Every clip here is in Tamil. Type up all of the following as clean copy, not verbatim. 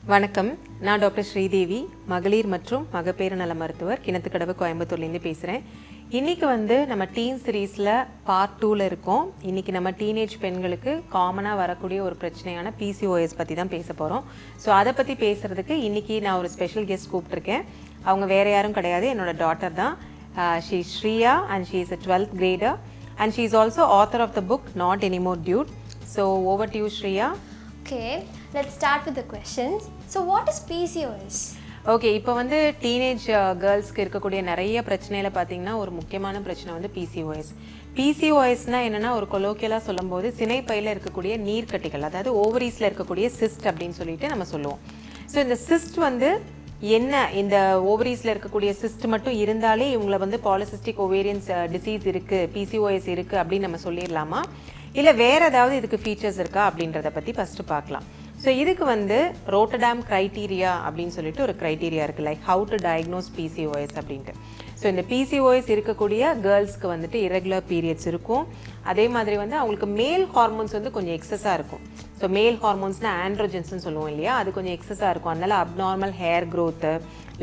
வணக்கம், நான் டாக்டர் ஸ்ரீதேவி, மகளிர் மற்றும் மகப்பேறு நல மருத்துவர், கிணத்துக்கடவு, கோயம்புத்தூர்லேருந்து பேசுகிறேன். இன்றைக்கி நம்ம டீன் சீரீஸில் பார்ட் 2ல் இருக்கோம். இன்றைக்கி நம்ம டீனேஜ் பெண்களுக்கு காமனாக வரக்கூடிய ஒரு பிரச்சனையான PCOS பற்றி தான் பேச போகிறோம். ஸோ அதை பற்றி பேசுகிறதுக்கு இன்றைக்கி நான் ஒரு ஸ்பெஷல் கெஸ்ட் கூப்பிட்ருக்கேன். அவங்க வேறு யாரும் கிடையாது, என்னோட டாட்டர் தான். She is Shriya and she is a 12th grader and she is also author of the book Not Anymore Dude. So over to you, Shreya. Okay, let's start with the questions. So what is PCOS? Okay, இப்போ டீனேஜ் கேர்ள்ஸ்க்கு இருக்கக்கூடிய நிறைய பிரச்சனையில் பார்த்தீங்கன்னா ஒரு முக்கியமான பிரச்சனை PCOS. PCOSனால் என்னென்னா, ஒரு கொலோக்கியலாக சொல்லும்போது சினைப்பையில் இருக்கக்கூடிய நீர்க்கட்டிகள், அதாவது ஓவரீஸில் இருக்கக்கூடிய சிஸ்ட் அப்படின்னு சொல்லிட்டு நம்ம சொல்லுவோம். ஸோ இந்த சிஸ்ட் என்ன, இந்த ஓவரீஸில் இருக்கக்கூடிய சிஸ்ட் மட்டும் இருந்தாலே இவங்களை பாலிசிஸ்டிக் ஓவேரியன்ஸ் டிசீஸ் இருக்குது, PCOS இருக்குது அப்படின்னு நம்ம சொல்லிடலாமா, இல்லை வேறு ஏதாவது இதுக்கு ஃபீச்சர்ஸ் இருக்கா அப்படின்றத பற்றி ஃபஸ்ட்டு பார்க்கலாம். ஸோ இதுக்கு ரோட்டர்டாம் க்ரைட்டீரியா அப்படின்னு சொல்லிட்டு ஒரு க்ரைட்டீரியா இருக்குது, like how to diagnose PCOS அப்படின்ட்டு. ஸோ இந்த PCOS இருக்கக்கூடிய கேர்ள்ஸ்க்கு இரகுலர் பீரியட்ஸ் இருக்கும். அதே மாதிரி அவங்களுக்கு மேல் ஹார்மோன்ஸ் கொஞ்சம் எக்ஸஸாக இருக்கும். ஸோ மேல் ஹார்மோன்ஸ்னால் ஆண்ட்ரோஜன்ஸ்னு சொல்லுவோம் இல்லையா, அது கொஞ்சம் எக்ஸஸாக இருக்கும். அதனால் அப்நார்மல் ஹேர் க்ரோத்து,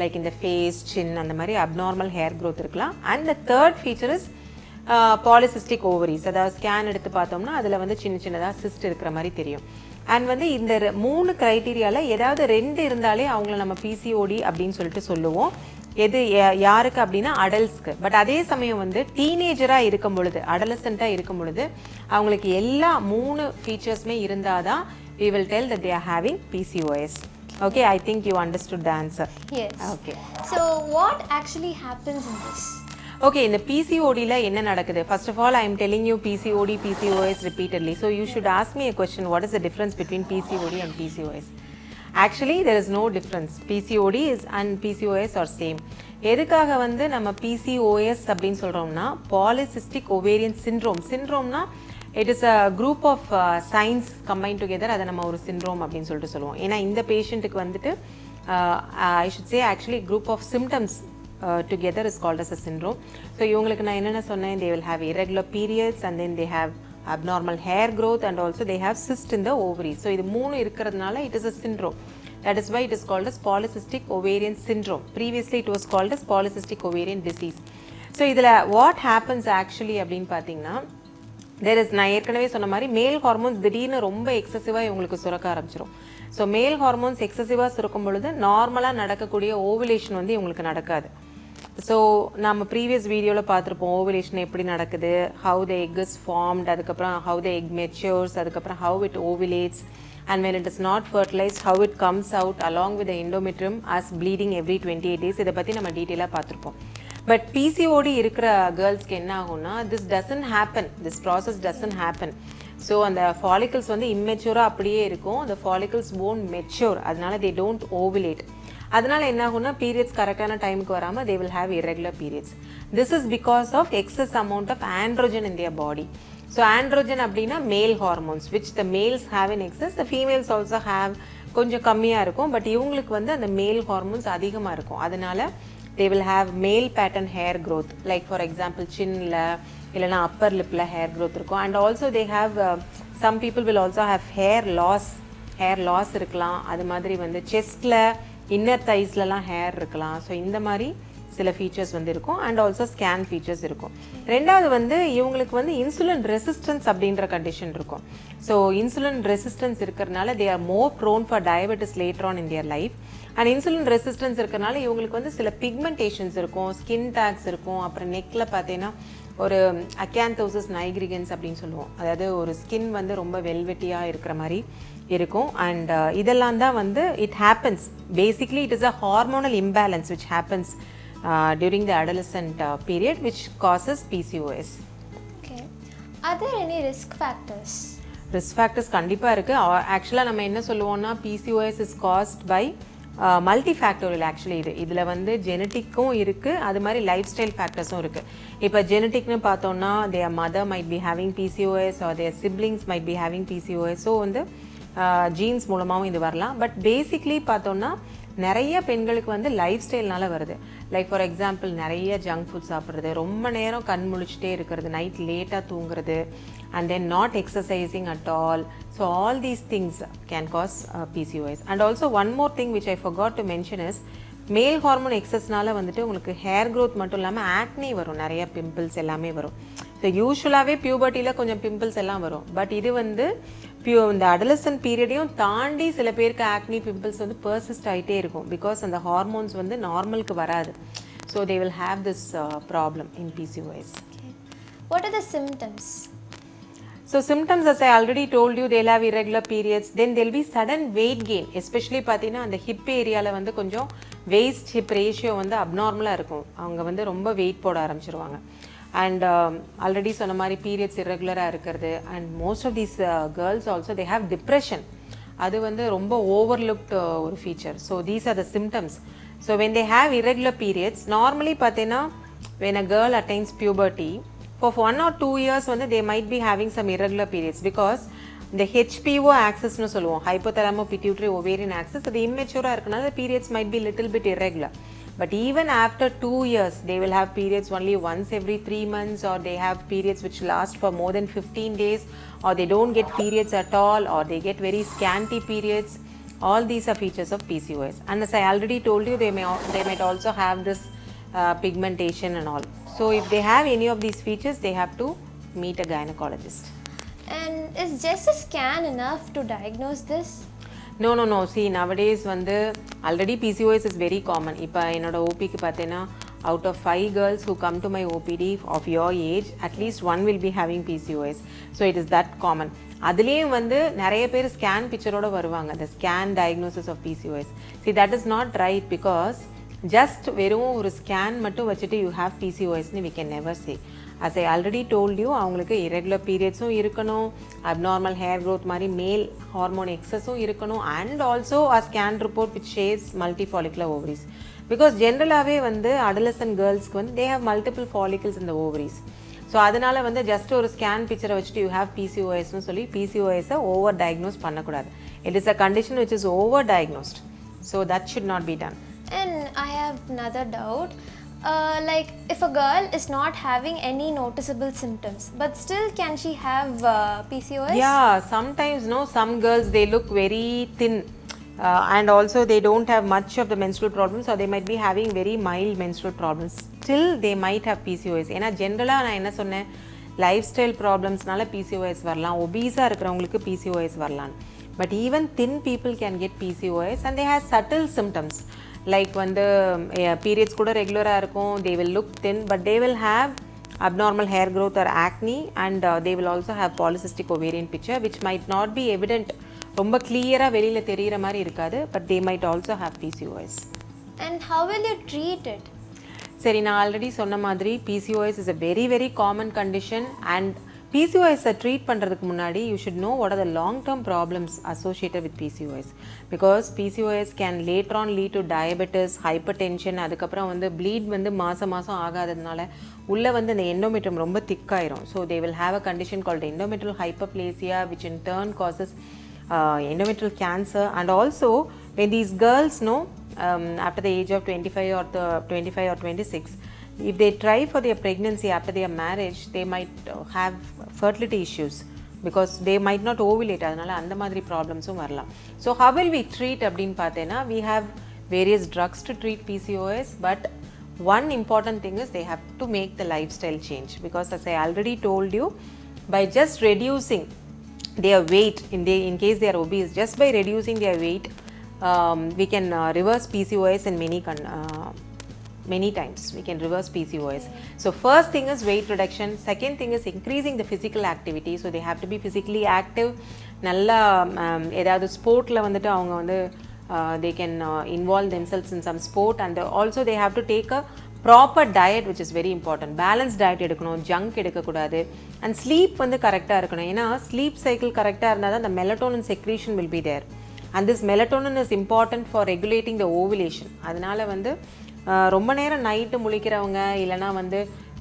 லைக் இந்த ஃபேஸ், சின், அந்த மாதிரி அப்நார்மல் ஹேர் க்ரோத் இருக்கலாம். And the third feature is polycystic ovaries. அதாவது ஸ்கேன் எடுத்து பார்த்தோம்னா அதில் சின்ன சின்னதாக சிஸ்ட் இருக்கிற மாதிரி தெரியும். அண்ட் இந்த 3 க்ரைட்டீரியாவில் ஏதாவது 2 இருந்தாலே அவங்கள நம்ம PCOD அப்படின்னு சொல்லிட்டு சொல்லுவோம். எது யாருக்கு அப்படின்னா அடல்ட்ஸ்க்கு. பட் அதே சமயம் டீனேஜராக இருக்கும் பொழுது, அடலசென்ட்டாக இருக்கும் பொழுது அவங்களுக்கு எல்லா 3 ஃபீச்சர்ஸுமே இருந்தால் தான் we will tell that they are having PCOS. Okay, I think you understood the answer. Yes. Okay. So what actually happens in this? Okay, இந்த PCODல என்ன நடக்குது? First of all, I am telling you PCOS repeatedly. So you should ask me a question, what is the difference between PCOD and PCOS? Actually, there is no difference. PCOD and PCOS are same. எதுக்காக நம்ம PCOS அப்படின்னு சொல்கிறோம்னா, பாலிசிஸ்டிக் ஓவேரியன் சிண்ட்ரோம். சிண்ட்ரோம்னா it is a group of signs combine together, அதை நம்ம ஒரு சிண்ட்ரோம் அப்படின்னு சொல்லிட்டு சொல்லுவோம். ஏன்னா இந்த பேஷண்ட்டுக்கு I should say actually group of symptoms together is called as a syndrome. So இவங்களுக்கு நான் என்னென்ன சொன்னேன், they will have irregular periods and then they have abnormal hair growth and also they have cyst in the ovaries. So இது 3 இருக்கிறதுனால it is a syndrome. That is why it is called as polycystic ovarian syndrome. Previously it was called as polycystic ovarian disease. So இதில் what happens actually அப்படின்னு பார்த்தீங்கன்னா, there is, நான் ஏற்கனவே சொன்ன மாதிரி மேல் ஹார்மோன்ஸ் திடீர்னு ரொம்ப எக்ஸசிவாக இவங்களுக்கு சுரக்க ஆரம்பிச்சிடும். ஸோ மேல் ஹார்மோன்ஸ் எக்ஸசிவாக சுரக்கும் பொழுது நார்மலாக நடக்கக்கூடிய ஓவுலேஷன் இவங்களுக்கு நடக்காது. ஸோ நம்ம ப்ரீவியஸ் வீடியோவில் பார்த்துருப்போம் ஓவுலேஷன் எப்படி நடக்குது, how the egg is formed, அதுக்கப்புறம் ஹவு த எக் மெச்சூர்ஸ், அதுக்கப்புறம் how it ovulates, and when it is not fertilized, how it comes out along with the endometrium as bleeding every 28 days. இதை பற்றி நம்ம டீட்டெயிலாக பார்த்துருப்போம். பட் PCOD இருக்கிற கேர்ள்ஸ்க்கு என்ன ஆகும்னா, this doesn't happen, this process doesn't happen. So அந்த ஃபாலிகல்ஸ் இம்மெச்சூராக அப்படியே இருக்கும், அந்த ஃபாலிகல்ஸ் won't mature, அதனால they don't ovulate. அதனால என்ன ஆகும்னா, பீரியட்ஸ் கரெக்டான டைமுக்கு வராமல் they will have irregular periods. This is because of excess amount of androgen in their body. So androgen அப்படின்னா மேல் hormones which the males have in excess, the females also have கொஞ்சம் கம்மியாக இருக்கும். பட் இவங்களுக்கு அந்த மேல் ஹார்மோன்ஸ் அதிகமாக இருக்கும். அதனால they will have male pattern hair growth, like for example chinல இல்லைனா upper lipல hair growth இருக்கும். And also they have some people will also have hair loss இருக்கலாம். அது மாதிரி செஸ்ட்ல இன்னர் தைஸ்லலாம் ஹேர் இருக்கலாம். ஸோ இந்த மாதிரி சில ஃபீச்சர்ஸ் இருக்கும். அண்ட் ஆல்சோ ஸ்கேன் ஃபீச்சர்ஸ் இருக்கும். ரெண்டாவது இவங்களுக்கு இன்சுலின் ரெசிஸ்டன்ஸ் அப்படின்ற கண்டிஷன் இருக்கும். ஸோ இன்சுலின் ரெசிஸ்டன்ஸ் இருக்கிறதுனால they are more prone for diabetes later on in their life. And insulin resistance இருக்கிறனால இவங்களுக்கு சில பிக்மெண்டேஷன்ஸ் இருக்கும், ஸ்கின் டேக்ஸ் இருக்கும். அப்புறம் நெக்கில் பார்த்தீங்கன்னா ஒரு அக்காந்தோசிஸ் நைக்ரிகன்ஸ் அப்படின்னு சொல்லுவோம், அதாவது ஒரு ஸ்கின் ரொம்ப வெல்வெட்டியாக இருக்கிற மாதிரி இருக்கும். அண்ட் இதெல்லாம் தான் it happens. Basically it is a hormonal imbalance which happens during the adolescent period which causes PCOS. Okay. Are there any risk factors? Risk factors கண்டிப்பாக இருக்குது. ஆக்சுவலாக நம்ம என்ன சொல்லுவோம்னா, PCOS is caused by multifactorial. Actually இதில் ஜெனட்டிக்கும் இருக்குது, அது மாதிரி லைஃப் ஸ்டைல் ஃபேக்டர்ஸும் இருக்குது. இப்போ ஜெனட்டிக்னு பார்த்தோம்னா their mother might be having PCOS or their siblings might be having PCOS. So jeans மூலமாகவும் இது வரலாம். பட் பேசிக்லி பார்த்தோம்னா நிறைய பெண்களுக்கு லைஃப் ஸ்டைல்னால வருது. லைக் ஃபார் எக்ஸாம்பிள் நிறைய ஜங்க் ஃபுட் சாப்பிட்றது, ரொம்ப நேரம் கண் முழிச்சிட்டே இருக்கிறது, நைட் லேட்டாக தூங்குறது, and then not exercising at all. So all these things can cause PCOS. And also one more thing which I forgot to mention is male hormone எக்ஸஸ்னால வந்துட்டு உங்களுக்கு ஹேர் க்ரோத் மட்டும் இல்லாமல் ஆக்னி வரும், நிறைய பிம்பிள்ஸ் எல்லாமே வரும். ஸோ யூஸ்வலாகவே பியூபர்ட்டியில் கொஞ்சம் பிம்பிள்ஸ் எல்லாம் வரும். பட் இது வந்து இந்த அடலசன்ட் பீரியடையும் தாண்டி சில பேருக்கு ஆக்னி பிம்பிள்ஸ் வந்து பர்சிஸ்ட் ஆகிட்டே இருக்கும். பிகாஸ் அந்த ஹார்மோன்ஸ் வந்து நார்மலுக்கு வராது. So they will have this problem in PCOS. What are the symptoms? So symptoms, as I already told you, they'll have irregular periods. Then there'll be sudden weight gain, especially பார்த்தீங்கன்னா அந்த ஹிப் ஏரியாவில் வந்து கொஞ்சம் வேஸ்ட் ஹிப் ரேஷியோ வந்து அப்நார்மலாக இருக்கும். அவங்க வந்து ரொம்ப வெயிட் போட ஆரம்பிச்சிருவாங்க. அண்ட் ஆல்ரெடி சொன்ன மாதிரி பீரியட்ஸ் இரெகுலராக இருக்கிறது. And most of these girls also they have depression. அது வந்து ரொம்ப ஓவர்லுக்ட் ஒரு feature. So these are the symptoms. So when they have irregular periods, normally பார்த்தீங்கன்னா when a girl attains puberty, for 1 or 2 years வந்து they might be having some irregular periods because the HPO axis னு சொல்லுவோம், hypothalamo pituitary ovarian axis, அது immature இருக்கனால the periods might be little bit irregular. But even after 2 years they will have periods only once every 3 months, or they have periods which last for more than 15 days, or they don't get periods at all, or they get very scanty periods. All these are features of PCOS. And as I already told you, they might also have this pigmentation and all. So if they have any of these features, they have to meet a gynecologist. And is just a scan enough to diagnose this? No. See, nowadays வந்து already PCOS is very common. இப்போ என்னோட ஓபிக்கு பார்த்தேன்னா out of 5 girls who come to my OPD of your age, at least one will be having PCOS. So it is that common. அதுலேயும் வந்து நிறைய பேர் ஸ்கேன் பிக்சரோட வருவாங்க, the scan diagnosis of PCOS. See, that is not right, because just வெறும் ஒரு ஸ்கேன் மட்டும் வச்சுட்டு you have PCOS னு we can never say. As I already told you, அவங்களுக்கு irregular periodsம் இருக்கணும், abnormal hair growth மாதிரி மேல் ஹார்மோன் எக்ஸஸும் இருக்கணும், and also a scan report which shows multifollicular ovaries. Because ஜென்ரலாகவே வந்து adolescent girlsக்கு வந்து they have multiple follicles in the ovaries. So அதனால் வந்து ஜஸ்ட் ஒரு ஸ்கேன் பிக்சரை வச்சுட்டு யூ ஹேவ் PCOSனு சொல்லி PCOSை ஓவர் டயக்னோஸ் பண்ணக்கூடாது. It is a condition which is over diagnosed. So that should not be done. And I have another doubt. Like if a girl is not having any noticeable symptoms, but still can she have PCOS? Yeah, sometimes some girls they look very thin. And also they don't have much of the menstrual problems, or they might be having very mild menstrual problems. Still they might have PCOS. ஏன்னா ஜென்ரலாக நான் என்ன சொன்னேன், லைஃப் ஸ்டைல் ப்ராப்ளம்ஸ்னால PCOS வரலாம், ஒபீஸாக இருக்கிறவங்களுக்கு PCOS வரலாம். But even thin people can get PCOS and they have subtle symptoms. Like வந்து பீரியட்ஸ் கூட ரெகுலராக இருக்கும், they will look thin, but they will have abnormal hair growth or acne, and they will also have polycystic ovarian picture which might not be evident, ரொம்ப கிளியராக வெளியில் தெரிகிற மாதிரி இருக்காது, but they might also have PCOS. And how will you treat it? சரி, நான் ஆல்ரெடி சொன்ன மாதிரி PCOS is a very very common condition, and PCOSை ட்ரீட் பண்ணுறதுக்கு முன்னாடி you should know what are the long term problems associated with PCOS, because PCOS can later on lead to diabetes, hypertension, அதுக்கப்புறம் வந்து ப்ளீட் வந்து மாதம் ஆகாததுனால உள்ளே வந்து இந்த எண்டோமெட்ரியம் ரொம்ப திக்காயிரும். So they will have a condition called endometrial hyperplasia, which in turn causes endometrial cancer. And also when these girls know after the age of 25 or 26, if they try for their pregnancy after their marriage, they might have fertility issues because they might not ovulate. அதனால அந்த மாதிரி ப்ராப்ளம்ஸும் வரலாம். So how will we treat அப்படின்னு பார்த்தேன்னா, we have various drugs to treat PCOS, but one important thing is they have to make the lifestyle change, because as I already told you, by just reducing their weight, in case they are obese, just by reducing their weight, we can reverse PCOS in many times. We can reverse PCOS. So first thing is weight reduction. Second thing is increasing the physical activity. So they have to be physically active. நல்லா ஏதாவது ஸ்போர்ட்டில் வந்துட்டு அவங்க வந்து they can involve themselves in some sport, and also they have to take a proper diet, which is very important. Balanced diet எடுக்கணும், ஜங்க் எடுக்கக்கூடாது, and sleep வந்து கரெக்டாக இருக்கணும். ஏன்னா ஸ்லீப் சைக்கிள் கரெக்டாக இருந்தால் தான் the melatonin secretion will be there, and this melatonin is important for regulating the ovulation. அதனால வந்து ரொம்ப நேரம் நைட்டு முழிக்கிறவங்க இல்லைனா வந்து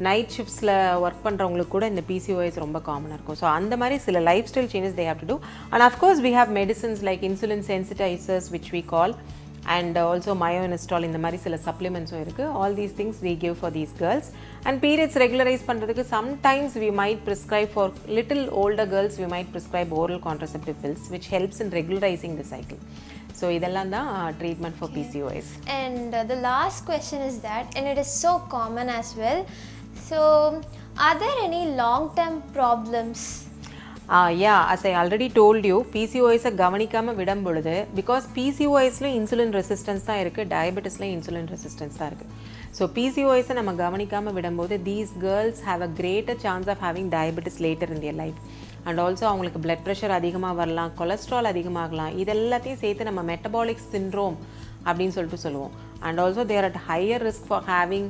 நைட் ஷிஃப்ட்ஸில் ஒர்க் பண்ணுறவங்களுக்கு கூட இந்த PCOS ரொம்ப காமனாக இருக்கும். ஸோ அந்த மாதிரி சில life style changes they have to do. And of course we have medicines like insulin sensitizers which we call, and also myoinositol இந்த மாதிரி சில supplementsம் இருக்கு. All these things we give for these girls. And periods regularize பண்றதுக்கு sometimes we might prescribe for little older girls, we might prescribe oral contraceptive pills which helps in regularizing the cycle. So இதெல்லாம் தான் treatment for PCOS. And the last question is that, and it is so common as well, so are there any long term problems? Yeah, as I already told you, PCOS கவனிக்காம விடும் பொழுது, because PCOSல insulin resistance தான் இருக்கு, diabetesல insulin resistance தான் இருக்கு. So PCOS நம்ம கவனிக்காம விடும்போது these girls have a greater chance of having diabetes later in their life. And also அவங்களுக்கு blood pressure அதிகமாக வரலாம், cholesterol அதிகமாகலாம், இதெல்லாத்தையும் சேர்த்து நம்ம metabolic syndrome அப்படின்னு சொல்லிட்டு சொல்லுவோம். And also they are at higher risk for having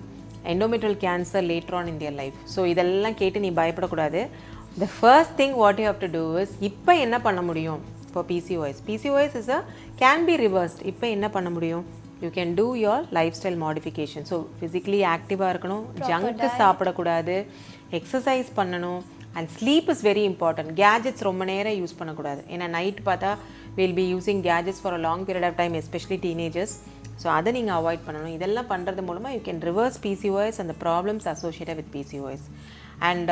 endometrial cancer later on in their life. So இதெல்லாம் கேட்டு நீ பயப்படக்கூடாது. The first thing what you have to do is இப்போ என்ன பண்ண முடியும் for PCOS? PCOS is can be reversed. இப்போ என்ன பண்ண முடியும்? You can do your lifestyle modification. So physically active-ஆ இருக்கணும், junk சாப்பிடக்கூடாது, exercise பண்ணணும், and sleep is very important. Gadgets ரொம்ப நேரம் யூஸ் பண்ணக்கூடாது. ஏன்னா நைட் பார்த்தா we'll be using gadgets for a long period of time, especially teenagers. So அதை நீங்கள் அவாய்ட் பண்ணணும். இதெல்லாம் பண்ணுறது மூலமாக you can reverse PCOS and the problems associated with PCOS. And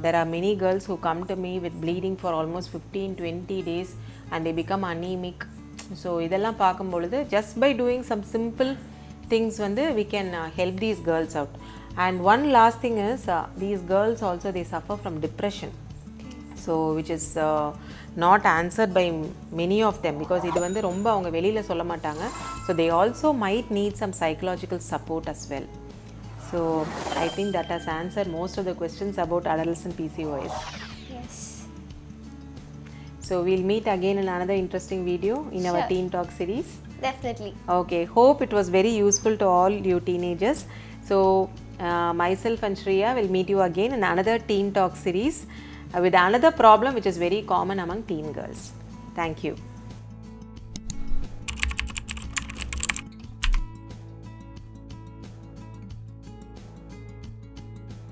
there are many girls who come to me with bleeding for almost 15-20 days and they become anemic. So இதெல்லாம் பார்க்கும்பொழுது just by doing some simple things வந்து we can help these girls out. And one last thing is these girls also they suffer from depression. So which is not answered by many of them because இது வந்து ரொம்ப அவங்க வெளியில் சொல்ல மாட்டாங்க. So they also might need some psychological support as well. So I think that has answered most of the questions about adolescent PCOS. Yes. So we'll meet again in another interesting video in our Teen Talk series. Definitely. Okay, hope it was very useful to all you teenagers. So myself and Shreya will meet you again in another Teen Talk series with another problem which is very common among teen girls. Thank you.